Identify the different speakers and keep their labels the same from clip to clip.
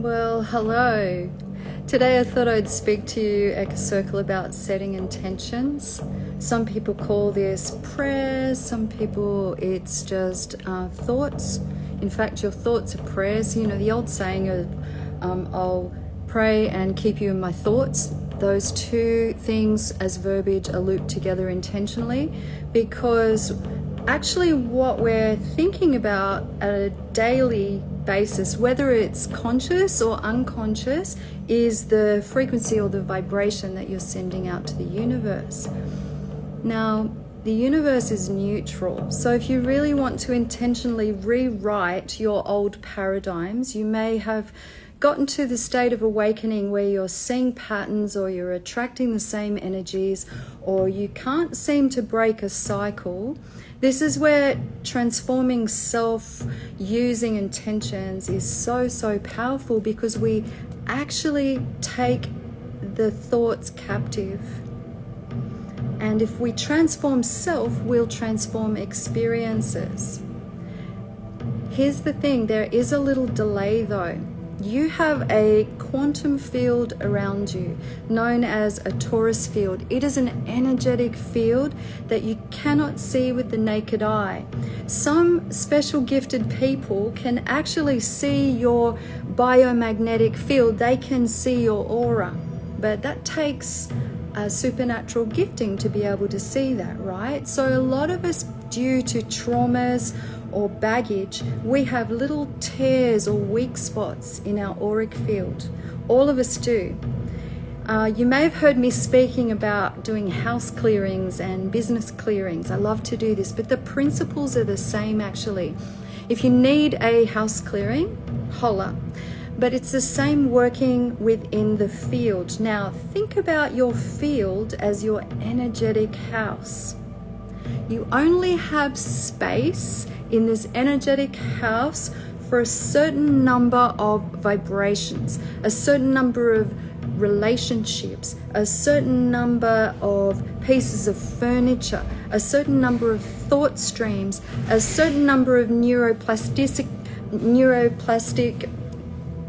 Speaker 1: Well, hello. Today I thought I'd speak to you, Echo Circle, about setting intentions. Some people call this prayers, some people it's just thoughts. In fact, your thoughts are prayers. You know, the old saying of I'll pray and keep you in my thoughts. Those two things as verbiage are looped together intentionally, because actually what we're thinking about at a daily basis, whether it's conscious or unconscious, is the frequency or the vibration that you're sending out to the universe. Now, the universe is neutral, so if you really want to intentionally rewrite your old paradigms, you may have gotten to the state of awakening where you're seeing patterns, or you're attracting the same energies, or you can't seem to break a cycle. This is where transforming self using intentions is so powerful, because we actually take the thoughts captive. And if we transform self, we'll transform experiences. Here's the thing, there is a little delay though. You have a quantum field around you known as a torus field. It is an energetic field that you cannot see with the naked eye. Some special gifted people can actually see your biomagnetic field. They can see your aura, but that takes a supernatural gifting to be able to see that, right? So a lot of us, due to traumas or baggage, we have little tears or weak spots in our auric field. All of us do. You may have heard me speaking about doing house clearings and business clearings. I love to do this, but the principles are the same actually. If you need a house clearing, holla. But it's the same working within the field. Now, think about your field as your energetic house. You only have space in this energetic house for a certain number of vibrations, a certain number of relationships, a certain number of pieces of furniture, a certain number of thought streams, a certain number of neuroplastic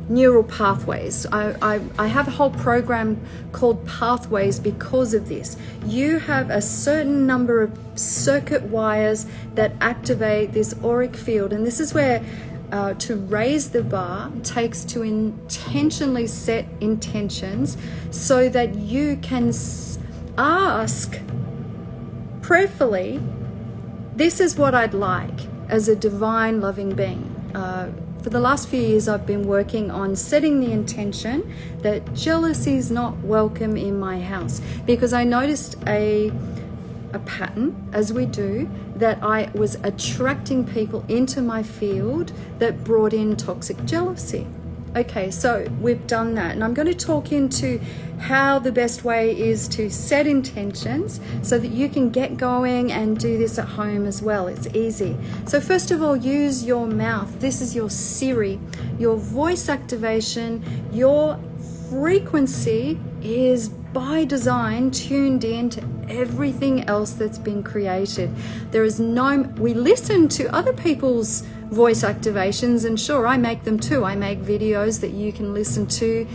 Speaker 1: neural pathways. I have a whole program called Pathways because of this. You have a certain number of circuit wires that activate this auric field, and this is where to raise the bar takes to intentionally set intentions so that you can ask prayerfully, this is what I'd like as a divine loving being. For the last few years, I've been working on setting the intention that jealousy is not welcome in my house, because I noticed a pattern, as we do, that I was attracting people into my field that brought in toxic jealousy. Okay, so we've done that, and I'm going to talk into how the best way is to set intentions so that you can get going and do this at home as well. It's easy. So first of all, use your mouth. This is your Siri, your voice activation. Your frequency is by design tuned in to everything else that's been created. There is we listen to other people's voice activations, and sure, I make them too. I make videos that you can listen to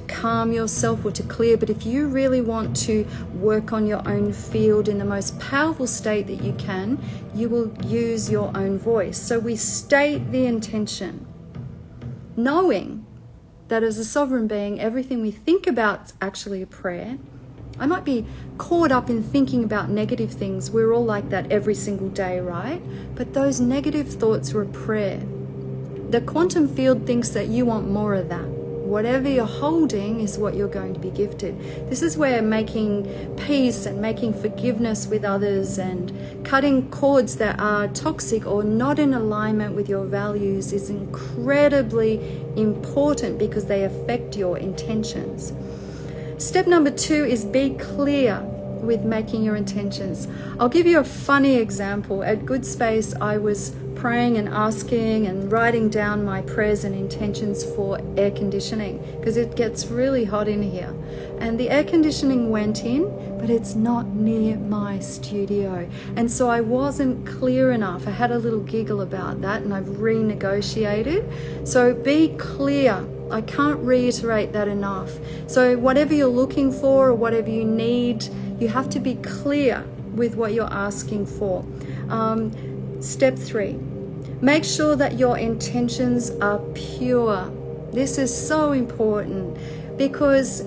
Speaker 1: calm yourself or to clear. But if you really want to work on your own field in the most powerful state that you can, you will use your own voice. So we state the intention, knowing that as a sovereign being, everything we think about is actually a prayer. I might be caught up in thinking about negative things. We're all like that every single day, right? But those negative thoughts are a prayer. The quantum field thinks that you want more of that. Whatever you're holding is what you're going to be gifted. This is where making peace and making forgiveness with others and cutting cords that are toxic or not in alignment with your values is incredibly important, because they affect your intentions. Step number 2 is be clear with making your intentions. I'll give you a funny example. At Good Space, I was praying and asking and writing down my prayers and intentions for air conditioning, because it gets really hot in here. And the air conditioning went in, but it's not near my studio. And so I wasn't clear enough. I had a little giggle about that, and I've renegotiated. So be clear. I can't reiterate that enough. So whatever you're looking for or whatever you need, you have to be clear with what you're asking for. Step 3, make sure that your intentions are pure. This is so important, because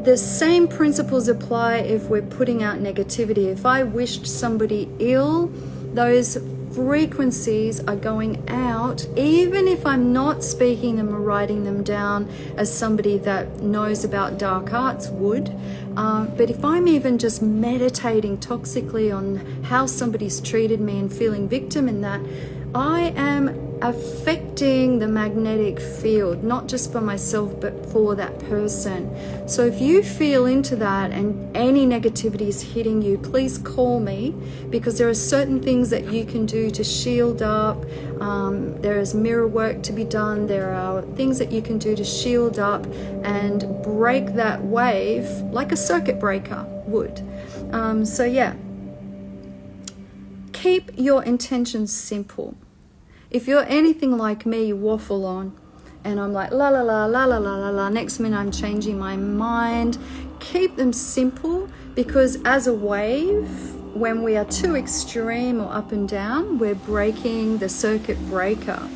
Speaker 1: the same principles apply if we're putting out negativity. If I wished somebody ill, those frequencies are going out, even if I'm not speaking them or writing them down as somebody that knows about dark arts would. But if I'm even just meditating toxically on how somebody's treated me and feeling victim in that, I am affecting the magnetic field, not just for myself, but for that person. So if you feel into that and any negativity is hitting you, please call me, because there are certain things that you can do to shield up. There is mirror work to be done. There are things that you can do to shield up and break that wave like a circuit breaker would. So yeah, keep your intentions simple. If you're anything like me, you waffle on, and I'm like, la la la, la la la la la, next minute I'm changing my mind. Keep them simple, because as a wave, when we are too extreme or up and down, we're breaking the circuit breaker.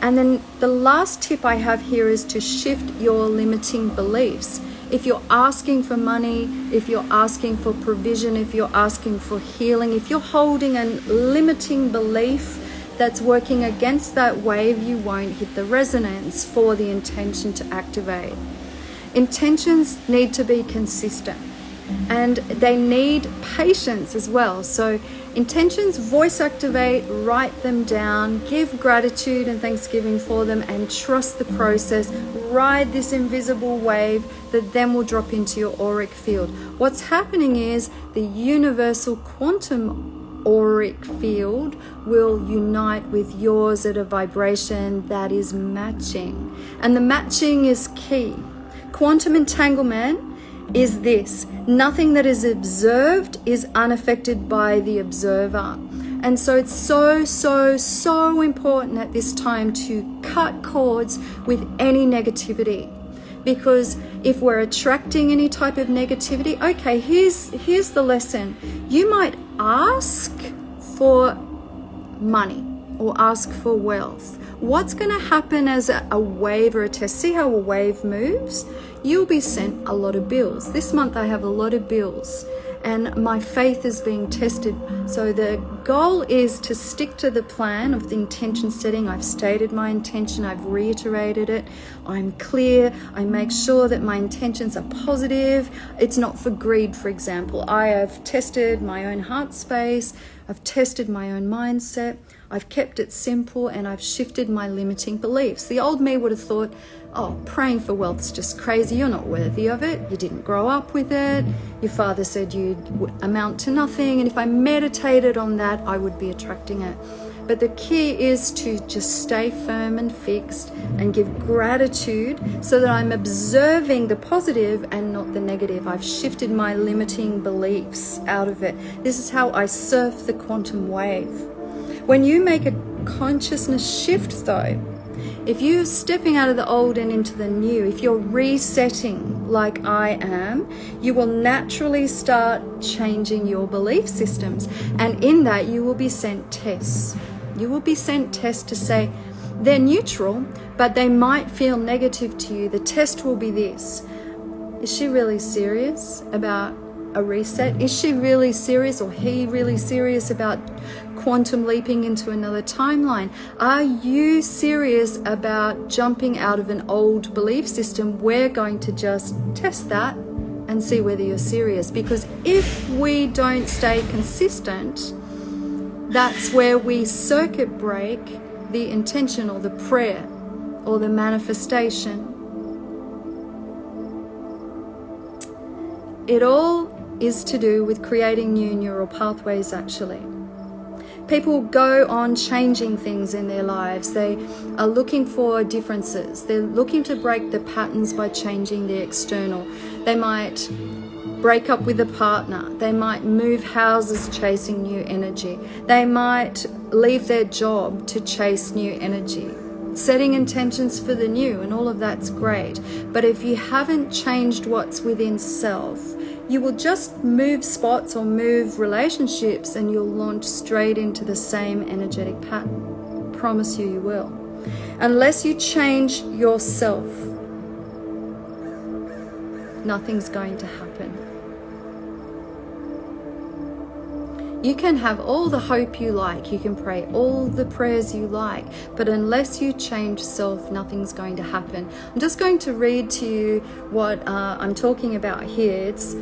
Speaker 1: And then the last tip I have here is to shift your limiting beliefs. If you're asking for money, if you're asking for provision, if you're asking for healing, if you're holding a limiting belief that's working against that wave, you won't hit the resonance for the intention to activate. Intentions need to be consistent, and they need patience as well. So intentions, voice activate, write them down, give gratitude and thanksgiving for them, and trust the process. Ride this invisible wave that then will drop into your auric field. What's happening is the universal quantum auric field will unite with yours at a vibration that is matching. And the matching is key. Quantum entanglement is this: nothing that is observed is unaffected by the observer. And so it's so important at this time to cut cords with any negativity. Because if we're attracting any type of negativity, okay, here's the lesson. You might ask for money or ask for wealth. What's going to happen as a wave or a test? See how a wave moves? You'll be sent a lot of bills. This month I have a lot of bills, and my faith is being tested. So the goal is to stick to the plan of the intention setting. I've stated my intention, I've reiterated it, I'm clear, I make sure that my intentions are positive. It's not for greed, for example. I have tested my own heart space, I've tested my own mindset, I've kept it simple, and I've shifted my limiting beliefs. The old me would have thought, oh, praying for wealth's just crazy, you're not worthy of it, you didn't grow up with it, your father said you'd amount to nothing, and if I meditated on that, I would be attracting it. But the key is to just stay firm and fixed and give gratitude, so that I'm observing the positive and not the negative. I've shifted my limiting beliefs out of it. This is how I surf the quantum wave. When you make a consciousness shift though, if you're stepping out of the old and into the new, if you're resetting like I am, you will naturally start changing your belief systems. And in that, you will be sent tests. You will be sent tests to say, they're neutral, but they might feel negative to you. The test will be this: is she really serious about a reset? Is she really serious, or he really serious about quantum leaping into another timeline? Are you serious about jumping out of an old belief system? We're going to just test that and see whether you're serious, because if we don't stay consistent, that's where we circuit break the intention or the prayer or the manifestation. It all is to do with creating new neural pathways, actually. People go on changing things in their lives. They are looking for differences. They're looking to break the patterns by changing the external. They might break up with a partner. They might move houses chasing new energy. They might leave their job to chase new energy. Setting intentions for the new, and all of that's great. But if you haven't changed what's within self, you will just move spots or move relationships and you'll launch straight into the same energetic pattern. Promise you, you will. Unless you change yourself, nothing's going to happen. You can have all the hope you like, you can pray all the prayers you like, but unless you change self, nothing's going to happen. I'm just going to read to you what I'm talking about here. It's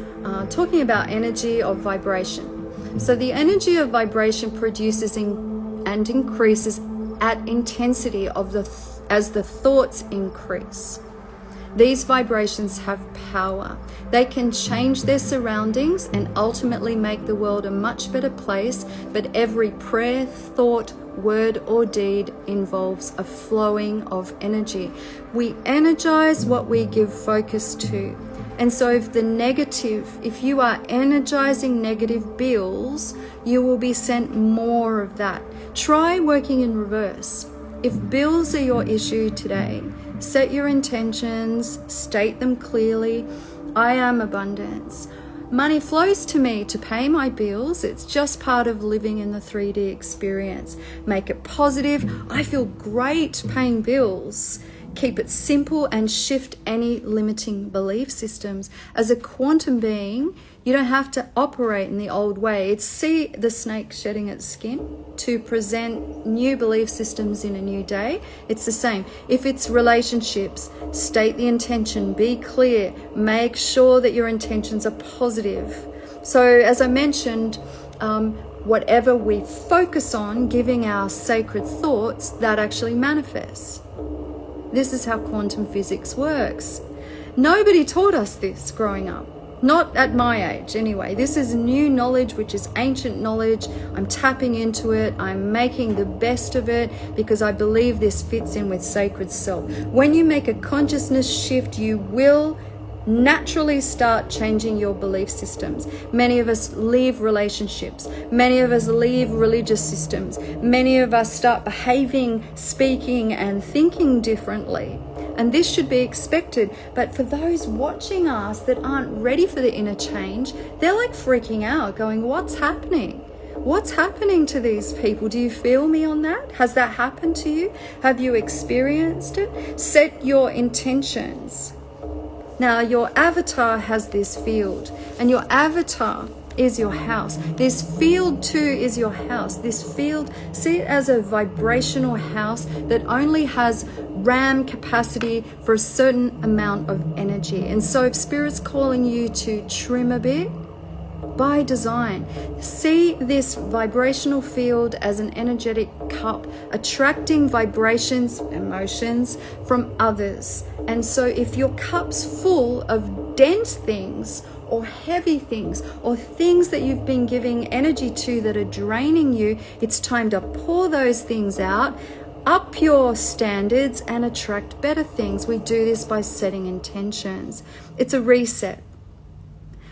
Speaker 1: talking about energy of vibration. So the energy of vibration produces and increases at intensity of as the thoughts increase. These vibrations have power. They can change their surroundings and ultimately make the world a much better place, but every prayer, thought, word or deed involves a flowing of energy. We energize what we give focus to. And so if you are energizing negative bills, you will be sent more of that. Try working in reverse. If bills are your issue today, set your intentions, state them clearly. I am abundance. Money flows to me to pay my bills. It's just part of living in the 3D experience. Make it positive. I feel great paying bills. Keep it simple and shift any limiting belief systems. As a quantum being, you don't have to operate in the old way. It's see the snake shedding its skin to present new belief systems in a new day. It's the same. If it's relationships, state the intention, be clear, make sure that your intentions are positive. So as I mentioned, whatever we focus on, giving our sacred thoughts, that actually manifests. This is how quantum physics works. Nobody taught us this growing up. Not at my age, anyway. This is new knowledge, which is ancient knowledge. I'm tapping into it. I'm making the best of it because I believe this fits in with sacred self. When you make a consciousness shift, you will naturally start changing your belief systems. Many of us leave relationships. Many of us leave religious systems. Many of us start behaving, speaking, and thinking differently. And this should be expected. But for those watching us that aren't ready for the inner change, they're like freaking out, going, what's happening? What's happening to these people? Do you feel me on that? Has that happened to you? Have you experienced it? Set your intentions. Now, your avatar has this field, and your avatar is your house. This field too is your house. This field, see it as a vibrational house that only has RAM capacity for a certain amount of energy. And so if Spirit's calling you to trim a bit, by design, see this vibrational field as an energetic cup, attracting vibrations, emotions from others. And so if your cup's full of dense things or heavy things or things that you've been giving energy to that are draining you, it's time to pour those things out, up your standards and attract better things. We do this by setting intentions. It's a reset.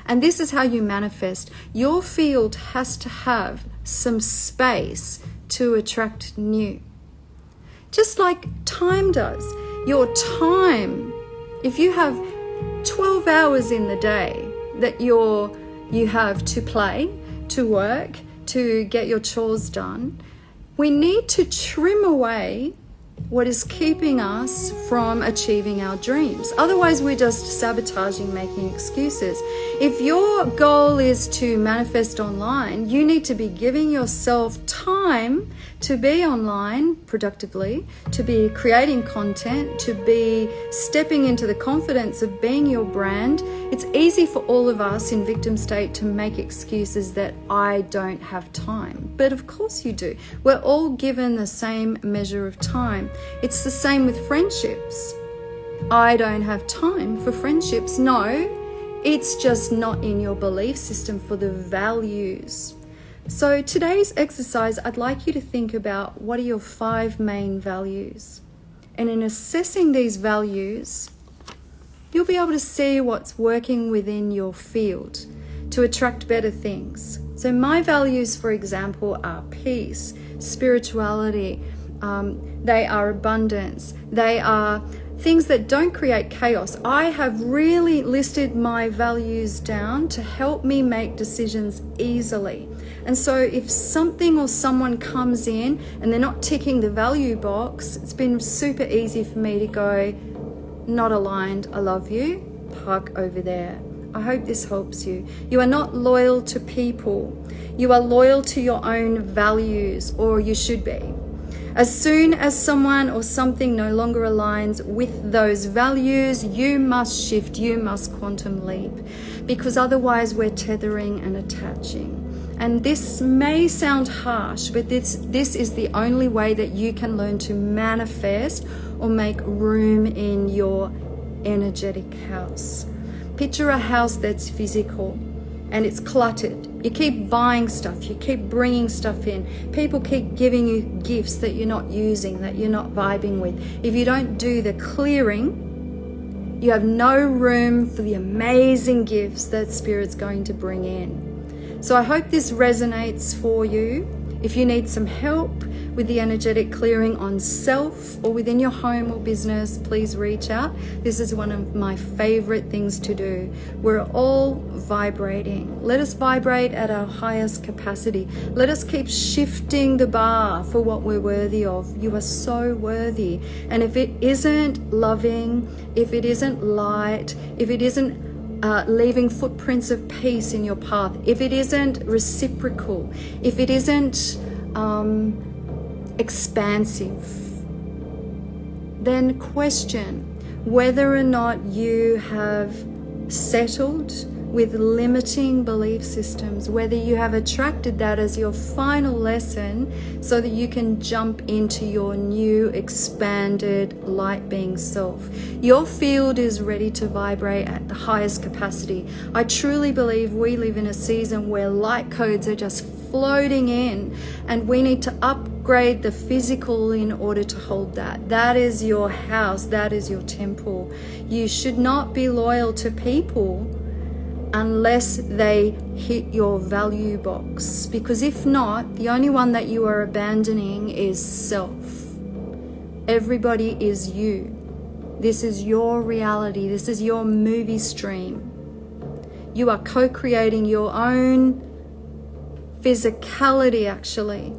Speaker 1: And this is how you manifest. Your field has to have some space to attract new. Just like time does. Your time, if you have 12 hours in the day that you have to play, to work, to get your chores done, we need to trim away what is keeping us from achieving our dreams. Otherwise, we're just sabotaging, making excuses. If your goal is to manifest online, you need to be giving yourself time to be online productively, to be creating content, to be stepping into the confidence of being your brand. It's easy for all of us in victim state to make excuses that I don't have time. But of course you do. We're all given the same measure of time. It's the same with friendships. I don't have time for friendships. No, it's just not in your belief system for the values. So today's exercise, I'd like you to think about what are your 5 main values. And in assessing these values, you'll be able to see what's working within your field to attract better things. So my values, for example, are peace, spirituality, they are abundance, they are things that don't create chaos. I have really listed my values down to help me make decisions easily. And so if something or someone comes in and they're not ticking the value box, it's been super easy for me to go, not aligned, I love you, park over there. I hope this helps you. You are not loyal to people. You are loyal to your own values, or you should be. As soon as someone or something no longer aligns with those values, you must shift, you must quantum leap, because otherwise we're tethering and attaching. And this may sound harsh, but this is the only way that you can learn to manifest or make room in your energetic house. Picture a house that's physical and it's cluttered. You keep buying stuff, you keep bringing stuff in. People keep giving you gifts that you're not using, that you're not vibing with. If you don't do the clearing, you have no room for the amazing gifts that Spirit's going to bring in. So I hope this resonates for you. If you need some help with the energetic clearing on self or within your home or business, please reach out. This is one of my favorite things to do. We're all vibrating. Let us vibrate at our highest capacity. Let us keep shifting the bar for what we're worthy of. You are so worthy. And if it isn't loving, if it isn't light, if it isn't leaving footprints of peace in your path, if it isn't reciprocal, if it isn't expansive, then question whether or not you have settled with limiting belief systems, whether you have attracted that as your final lesson so that you can jump into your new expanded light being self. Your field is ready to vibrate at the highest capacity. I truly believe we live in a season where light codes are just floating in, and we need to upgrade the physical in order to hold that. That is your house, that is your temple. You should not be loyal to people unless they hit your value box, because if not, the only one that you are abandoning is self. Everybody is you. This is your reality. This is your movie stream. You are co-creating your own physicality, actually.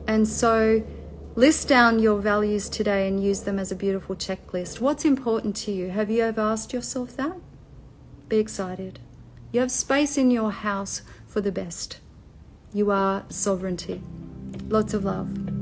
Speaker 1: And so list down your values today and use them as a beautiful checklist. What's important to you? Have you ever asked yourself that? Be excited. You have space in your house for the best. You are sovereignty. Lots of love.